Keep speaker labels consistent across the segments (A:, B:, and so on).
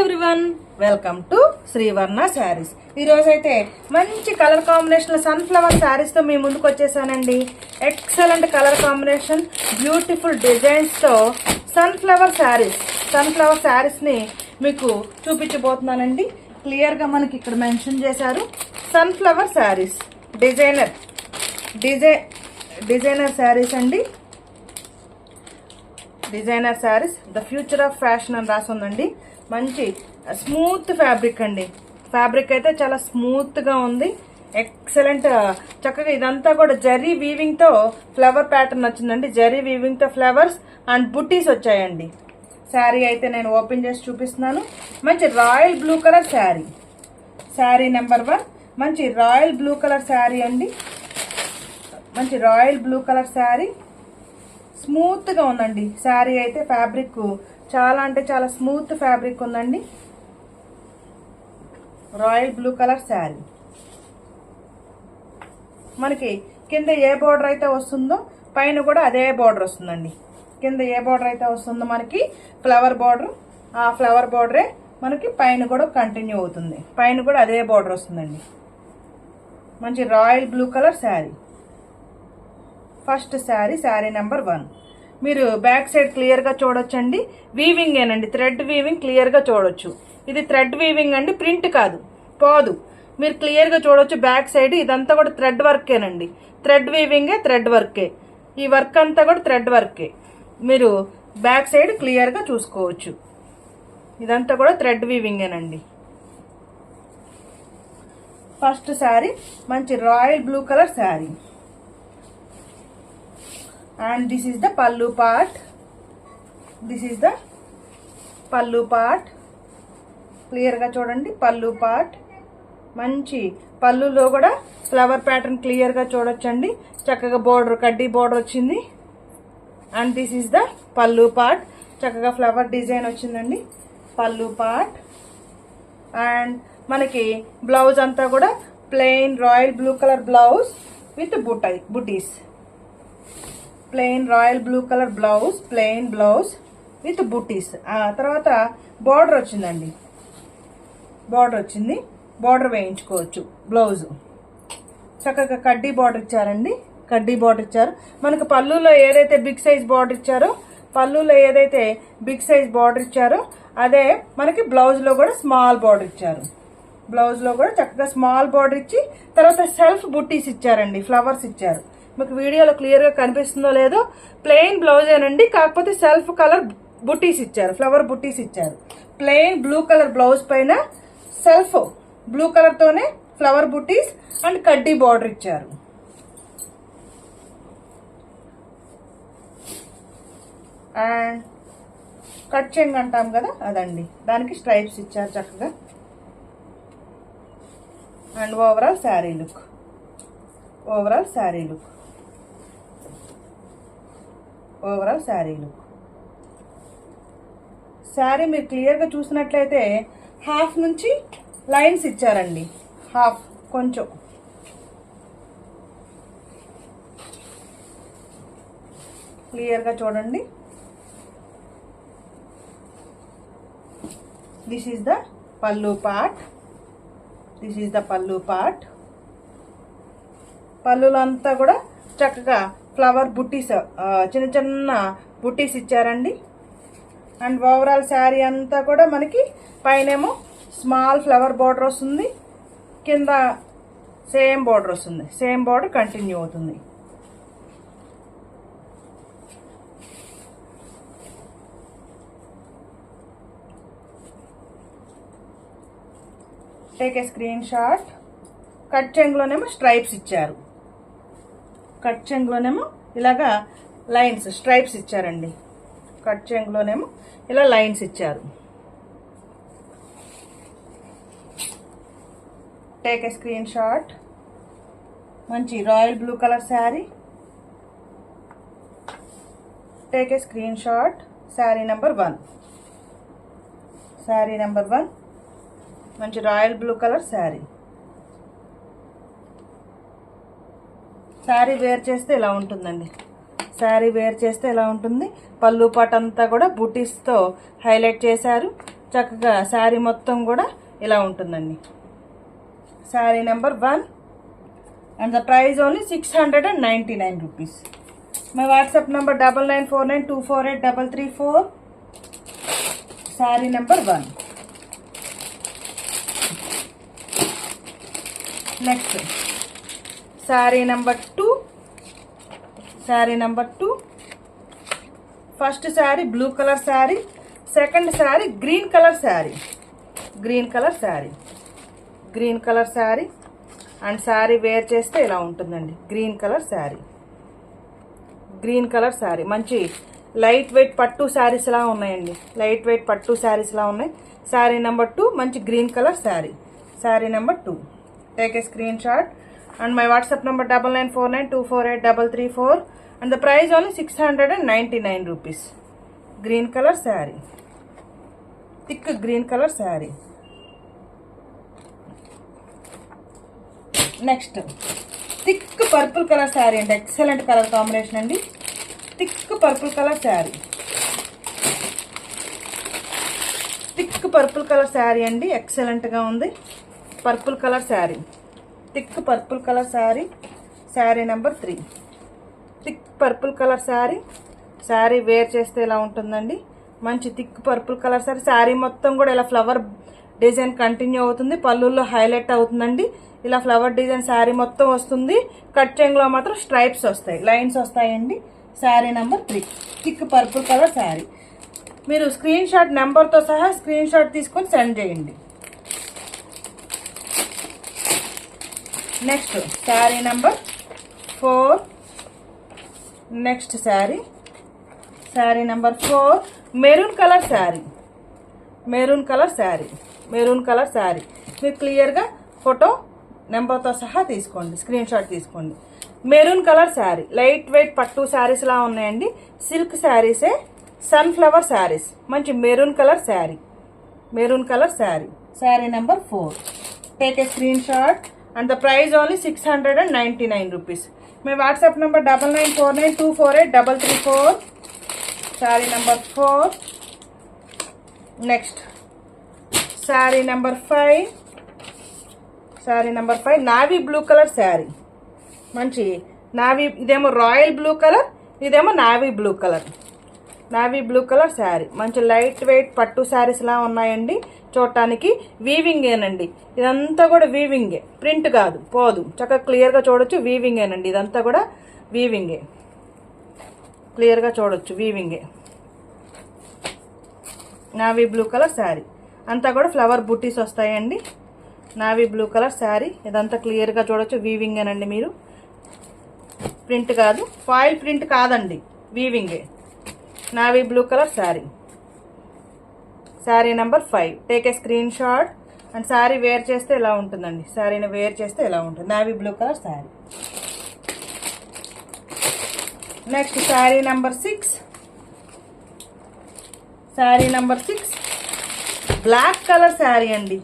A: Everyone, welcome to Srivarna saris. ఈరోజైతే మంచి colour combination sunflower శారీస్తో మీ ముందుకు వచ్చేసానండి. ఎక్సలెంట్ కలర్ కాంబినేషన్, బ్యూటిఫుల్ డిజైన్స్తో సన్ఫ్లవర్ శారీస్ని మీకు చూపించబోతున్నానండి. క్లియర్గా మనకి ఇక్కడ మెన్షన్ చేశారు సన్ఫ్లవర్ శారీస్, డిజైనర్ శారీస్ అండి. Designer saris the future of fashion అని రాసి ఉందండి. మంచి స్మూత్ ఫ్యాబ్రిక్ అండి. ఫ్యాబ్రిక్ అయితే చాలా స్మూత్గా ఉంది. ఎక్సలెంట్, చక్కగా ఇదంతా కూడా జరీ వీవింగ్తో ఫ్లవర్ ప్యాటర్న్ వచ్చిందండి. జరీ వీవింగ్తో ఫ్లవర్స్ అండ్ బుట్టీస్ వచ్చాయండి. శారీ అయితే నేను ఓపెన్ చేసి చూపిస్తున్నాను. మంచి royal blue colour sari number 1. మంచి రాయల్ బ్లూ కలర్ శారీ అండి. మంచి రాయల్ బ్లూ కలర్ శారీ, స్మూత్గా ఉందండి. శారీ అయితే ఫ్యాబ్రిక్ చాలా అంటే చాలా స్మూత్ ఫ్యాబ్రిక్ ఉందండి. రాయల్ బ్లూ కలర్ శారీ మనకి కింద ఏ బోర్డర్ అయితే వస్తుందో పైన కూడా అదే బోర్డర్ వస్తుందండి. కింద ఏ బోర్డర్ అయితే వస్తుందో మనకి ఫ్లవర్ బోర్డర్, ఆ ఫ్లవర్ బోర్డరే మనకి పైన కూడా కంటిన్యూ అవుతుంది. పైన కూడా అదే బోర్డర్ వస్తుందండి. మంచి royal blue colour sari. First sari number 1. మీరు బ్యాక్ సైడ్ క్లియర్గా చూడొచ్చండి. వీవింగ్ ఏనండి, థ్రెడ్ వీవింగ్ క్లియర్గా చూడొచ్చు. ఇది థ్రెడ్ వీవింగ్ అండి, ప్రింట్ కాదు, పోదు. మీరు క్లియర్గా చూడొచ్చు బ్యాక్ సైడ్. ఇదంతా కూడా థ్రెడ్ వర్కేనండి. థ్రెడ్ వీవింగే, థ్రెడ్ వర్కే. ఈ వర్క్ అంతా కూడా థ్రెడ్ వర్కే. మీరు బ్యాక్ సైడ్ క్లియర్గా చూసుకోవచ్చు. ఇదంతా కూడా థ్రెడ్ వీవింగేనండి. ఫస్ట్ శారీ మంచి royal blue colour sari. And this is the pallu part. Clear గా చూడండి పల్లు పార్ట్. మంచి పల్లులో కూడా ఫ్లవర్ ప్యాటర్న్ క్లియర్ గా చూడొచ్చండి. చక్కగా బోర్డర్, కడ్డీ బోర్డర్ వచ్చింది. And this is the pallu part. చక్కగా ఫ్లవర్ డిజైన్ వచ్చిందండి పల్లు పార్ట్. అండ్ మనకి బ్లౌజ్ అంతా కూడా plain royal blue colour blouse with butis. Plain royal blue colour blouse, plain blouse with butis. తర్వాత బార్డర్ వచ్చిందండి. బార్డర్ వేయించుకోవచ్చు. బ్లౌజ్ చక్కగా కడ్డీ బార్డర్ ఇచ్చారండి. కడ్డీ బార్డర్ ఇచ్చారు. మనకు పళ్ళులో ఏదైతే బిగ్ సైజ్ బార్డర్ ఇచ్చారో అదే మనకి బ్లౌజ్లో కూడా స్మాల్ బార్డర్ ఇచ్చారు. బ్లౌజ్లో కూడా చక్కగా స్మాల్ బార్డర్ ఇచ్చి తర్వాత సెల్ఫ్ బుట్టీస్ ఇచ్చారండి, ఫ్లవర్స్ ఇచ్చారు. మీకు వీడియోలో క్లియర్గా కనిపిస్తుందో లేదో, ప్లెయిన్ బ్లౌజేనండి, కాకపోతే సెల్ఫ్ కలర్ బుట్టీస్ ఇచ్చారు, ఫ్లవర్ బుట్టీస్ ఇచ్చారు. ప్లెయిన్ బ్లూ కలర్ బ్లౌజ్ పైన self blue కలర్తోనే flower buttis and కడ్డీ బార్డర్ ఇచ్చారు. అండ్ కట్ చెంగ్ అంటాం కదా అదండి, దానికి స్ట్రైప్స్ ఇచ్చారు చక్కగా. And overall sari look. Sari మీరు క్లియర్గా చూసినట్లయితే హాఫ్ నుంచి లైన్స్ ఇచ్చారండి. హాఫ్ కొంచెం క్లియర్గా చూడండి. This is the pallu part. పళ్ళులో అంతా కూడా చక్కగా ఫ్లవర్ బుట్టీస్, చిన్న చిన్న బుట్టీస్ ఇచ్చారండి. అండ్ ఓవరాల్ శారీ అంతా కూడా మనకి పైనేమో స్మాల్ ఫ్లవర్ బార్డర్ వస్తుంది, కింద సేమ్ బార్డర్ వస్తుంది. సేమ్ బార్డర్ కంటిన్యూ అవుతుంది. Take a screenshot. Cut చెంగ్లోనేమో స్ట్రైప్స్ ఇచ్చారు. కట్ చెంగ్లోనేమో ఇలాగా లైన్స్, స్ట్రైప్స్ ఇచ్చారండి. కట్ చెంగ్లోనేమో ఇలా లైన్స్ ఇచ్చారు. Take a screenshot. మంచి royal blue colour sari. Take a screenshot. Sari number 1. మంచి royal blue colour sari. Sari wear చేస్తే ఇలా ఉంటుందండి. శారీ వేర్ చేస్తే ఇలా ఉంటుంది. పళ్ళు పాట అంతా కూడా బూటీస్తో హైలైట్ చేశారు. చక్కగా శారీ మొత్తం కూడా ఇలా ఉంటుందండి. Sari number 1 and the price only 699 rupees. My WhatsApp number 9949248334. Sari number 1. Next sari number 2. Sari number 2. First sari blue colour sari, second sari green colour sari. Green colour sari, green colour sari and sari wear చేస్తే ఇలా ఉంటుందండి. Green colour sari, green colour sari. మంచి లైట్ వెయిట్ పట్టు శారీస్ లా ఉన్నాయండి. Light weight పట్టు శారీస్ లా ఉన్నాయి. Sari number 2 మంచి green colour sari. Sari number 2. Take a screenshot and my WhatsApp number 9949248334 and the price only 699 rupees. Green color saree, thick green color saree. Next thick purple color saree and excellent color combination andi. Thick purple color saree, thick purple color saree andi, excellent ga undi. Purple color saree, thick purple color saree. Saree number 3. Thick purple colour sari. Sari wear చేస్తే ఇలా ఉంటుందండి. మంచి thick purple colour sari. Sari మొత్తం కూడా ఇలా flower design continue అవుతుంది. పళ్ళుల్లో highlight అవుతుందండి. ఇలా ఫ్లవర్ డిజైన్ శారీ మొత్తం వస్తుంది. కట్ చెంగులో మాత్రం స్ట్రైప్స్ వస్తాయి, లైన్స్ వస్తాయండి. Sari number 3 thick purple colour sari. మీరు స్క్రీన్ షాట్ నెంబర్తో సహా స్క్రీన్ షాట్ తీసుకొని సెండ్ చేయండి. Next sari number 4. Next sari, sari number 4 maroon colour sari. Maroon colour sari, maroon colour sari. మీరు క్లియర్గా ఫోటో నెంబర్తో సహా తీసుకోండి, స్క్రీన్ షాట్ తీసుకోండి. Maroon colour sari. Light weight పట్టు శారీస్ లా ఉన్నాయండి. సిల్క్ శారీసే, సన్ఫ్లవర్ శారీస్. మంచి maroon colour sari, maroon colour sari. Sari number 4. Take a screen shot and the price only 699 rupees. My WhatsApp number 9949248334. Saree number 4. Next saree number 5. Saree number 5 navy blue color saree. మంచి navy, ఇదేమో royal blue colour, ఇదేమో navy blue colour. Navy blue colour sari. మంచి light weight పట్టు శారీస్ లా ఉన్నాయండి. చూడటానికి వీవింగేనండి. ఇదంతా కూడా వీవింగే, ప్రింట్ కాదు, పోదు. చక్కగా క్లియర్గా చూడొచ్చు, వీవింగేనండి. ఇదంతా కూడా వీవింగే, క్లియర్గా చూడొచ్చు, వీవింగే. Navy blue colour sari. అంతా కూడా ఫ్లవర్ బుట్టీస్ వస్తాయండి. Navy blue colour sari. ఇదంతా క్లియర్గా చూడొచ్చు, వీవింగేనండి. మీరు ప్రింట్ కాదు, ఫాయిల్ ప్రింట్ కాదండి, వీవింగే. Navy blue colour sari. Sari number 5. Take a screenshot and sari wear చేస్తే ఇలా ఉంటుందండి. శారీని వేర్ చేస్తే ఇలా ఉంటుంది. Navy blue colour sari. Next sari number 6. Sari number 6 black colour sari అండి.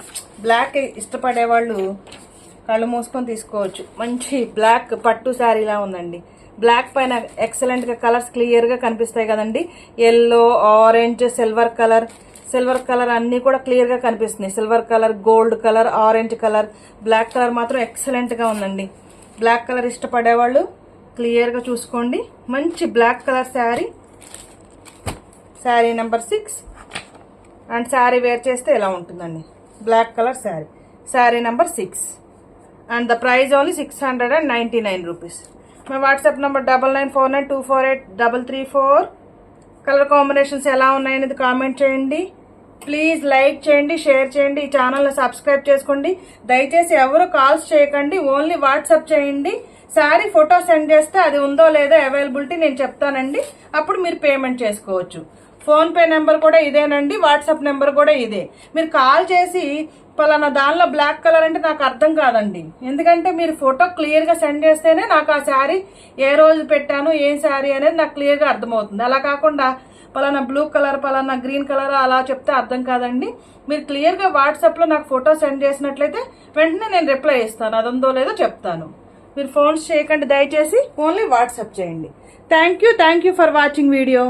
A: బ్లాక్ ఇష్టపడే వాళ్ళు కళ్ళు మూసుకొని తీసుకోవచ్చు. మంచి బ్లాక్ పట్టు శారీలా ఉందండి. బ్లాక్ పైన ఎక్సలెంట్గా కలర్స్ క్లియర్గా కనిపిస్తాయి కదండి. Yellow, orange, silver colour, silver colour అన్నీ కూడా క్లియర్గా కనిపిస్తున్నాయి. Silver colour, gold colour, orange colour, black colour మాత్రం ఎక్సలెంట్గా ఉందండి. బ్లాక్ కలర్ ఇష్టపడేవాళ్ళు క్లియర్గా చూసుకోండి. మంచి black colour sari. Sari number 6 and sari wear చేస్తే ఇలా ఉంటుందండి. Black colour sari. Sari number 6 and the price only 699 rupees. My WhatsApp number 9949248334. Colour combinations ఎలా ఉన్నాయనేది కామెంట్ చేయండి. ప్లీజ్ లైక్ చేయండి, షేర్ చేయండి, ఈ ఛానల్ని సబ్స్క్రైబ్ చేసుకోండి. దయచేసి ఎవరు కాల్స్ చేయకండి, ఓన్లీ వాట్సాప్ చేయండి. శారీ ఫోటో సెండ్ చేస్తే అది ఉందో లేదో అవైలబిలిటీ నేను చెప్తానండి. అప్పుడు మీరు పేమెంట్ చేసుకోవచ్చు. ఫోన్పే నెంబర్ కూడా ఇదేనండి, వాట్సాప్ నెంబర్ కూడా ఇదే. మీరు కాల్ చేసి పలానా దానిలో బ్లాక్ కలర్ అంటే నాకు అర్థం కాదండి. ఎందుకంటే మీరు ఫోటో క్లియర్గా సెండ్ చేస్తేనే నాకు ఆ శారీ ఏ రోజు పెట్టాను, ఏం శారీ అనేది నాకు క్లియర్గా అర్థమవుతుంది. అలా కాకుండా పలానా బ్లూ కలర్, పలానా గ్రీన్ కలర్ అలా చెప్తే అర్థం కాదండి. మీరు క్లియర్గా వాట్సాప్లో నాకు ఫోటో సెండ్ చేసినట్లయితే వెంటనే నేను రిప్లై ఇస్తాను, అది ఉందో లేదో చెప్తాను. మీరు ఫోన్స్ చేయకండి దయచేసి, ఓన్లీ వాట్సాప్ చేయండి. Thank you for watching video.